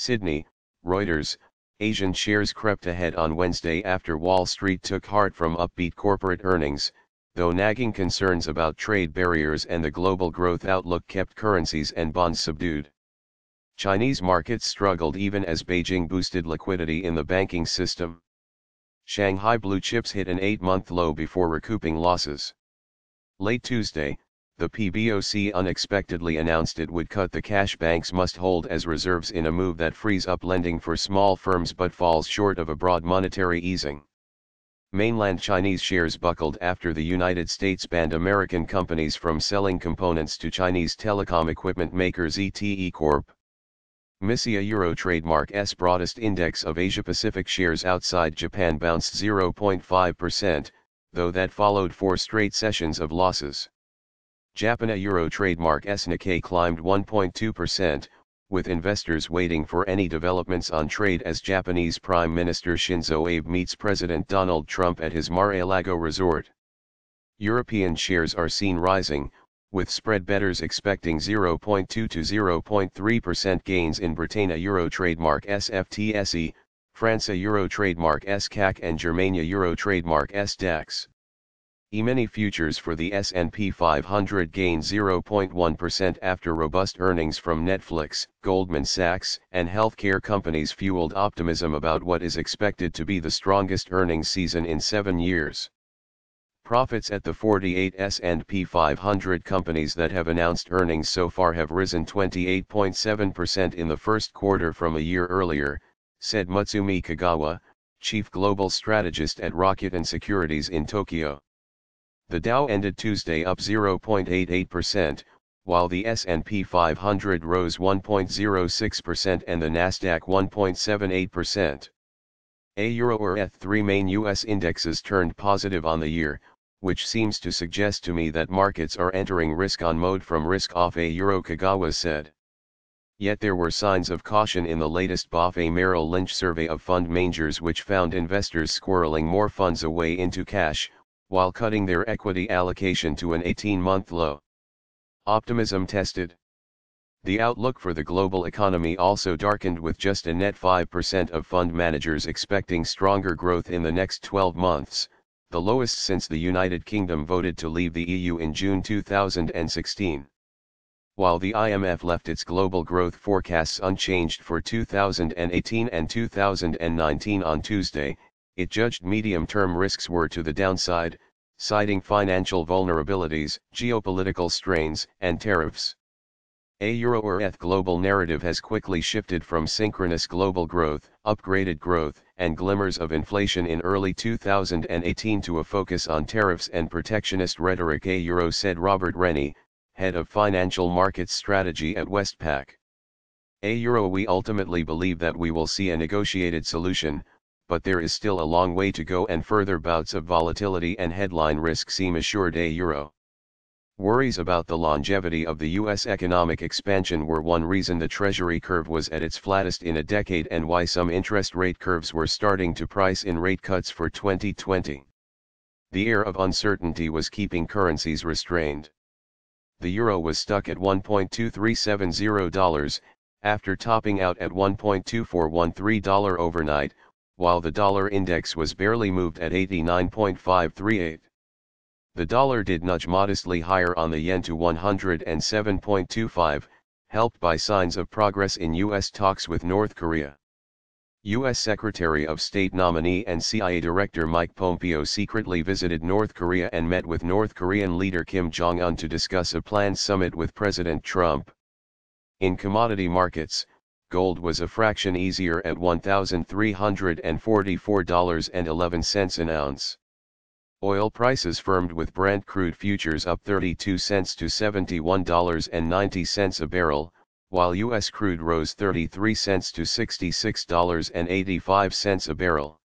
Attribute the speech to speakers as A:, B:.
A: Sydney, Reuters. Asian shares crept ahead on Wednesday after Wall Street took heart from upbeat corporate earnings, though nagging concerns about trade barriers and the global growth outlook kept currencies and bonds subdued. Chinese markets struggled even as Beijing boosted liquidity in the banking system. Shanghai blue chips hit an 8-month low before recouping losses. Late Tuesday, the PBOC unexpectedly announced it would cut the cash banks must hold as reserves in a move that frees up lending for small firms but falls short of a broad monetary easing. Mainland Chinese shares buckled after the United States banned American companies from selling components to Chinese telecom equipment maker ZTE Corp. MISIA Euro trademark's broadest index of Asia-Pacific shares outside Japan bounced 0.5%, though that followed 4 straight sessions of losses. Japan Euro trademark's Nikkei climbed 1.2%, with investors waiting for any developments on trade as Japanese Prime Minister Shinzo Abe meets President Donald Trump at his Mar-a-Lago resort. European shares are seen rising, with spread bettors expecting 0.2 to 0.3% gains in Britain Euro trademark's FTSE, France Euro trademark's CAC and Germania Euro trademark's DAX. E-mini futures for the S&P 500 gained 0.1% after robust earnings from Netflix, Goldman Sachs, and healthcare companies fueled optimism about what is expected to be the strongest earnings season in 7 years. Profits at the 48 S&P 500 companies that have announced earnings so far have risen 28.7% in the first quarter from a year earlier, said Mutsumi Kagawa, chief global strategist at Rakuten Securities in Tokyo. The Dow ended Tuesday up 0.88%, while the S&P 500 rose 1.06% and the Nasdaq 1.78%. Euro or ETH 3 main U.S. indexes turned positive on the year, which seems to suggest to me that markets are entering risk-on mode from risk-off Euro, Kagawa said. Yet there were signs of caution in the latest BofA Merrill Lynch survey of fund managers, which found investors squirreling more funds away into cash, while cutting their equity allocation to an 18-month low. Optimism tested. The outlook for the global economy also darkened, with just a net 5% of fund managers expecting stronger growth in the next 12 months, the lowest since the United Kingdom voted to leave the EU in June 2016. While the IMF left its global growth forecasts unchanged for 2018 and 2019 on Tuesday, it judged medium-term risks were to the downside, citing financial vulnerabilities, geopolitical strains, and tariffs. Euro or ETH global narrative has quickly shifted from synchronous global growth, upgraded growth, and glimmers of inflation in early 2018 to a focus on tariffs and protectionist rhetoric, Euro, said Robert Rennie, head of financial markets strategy at Westpac. Euro, we ultimately believe that we will see a negotiated solution, but there is still a long way to go and further bouts of volatility and headline risk seem assured. Euro. Worries about the longevity of the U.S. economic expansion were one reason the Treasury curve was at its flattest in a decade and why some interest rate curves were starting to price in rate cuts for 2020. The air of uncertainty was keeping currencies restrained. The euro was stuck at $1.2370, after topping out at $1.2413 overnight, while the dollar index was barely moved at 89.538. The dollar did nudge modestly higher on the yen to 107.25, helped by signs of progress in U.S. talks with North Korea. U.S. Secretary of State nominee and CIA Director Mike Pompeo secretly visited North Korea and met with North Korean leader Kim Jong-un to discuss a planned summit with President Trump. In commodity markets, gold was a fraction easier at $1,344.11 an ounce. Oil prices firmed, with Brent crude futures up 32 cents to $71.90 a barrel, while U.S. crude rose 33 cents to $66.85 a barrel.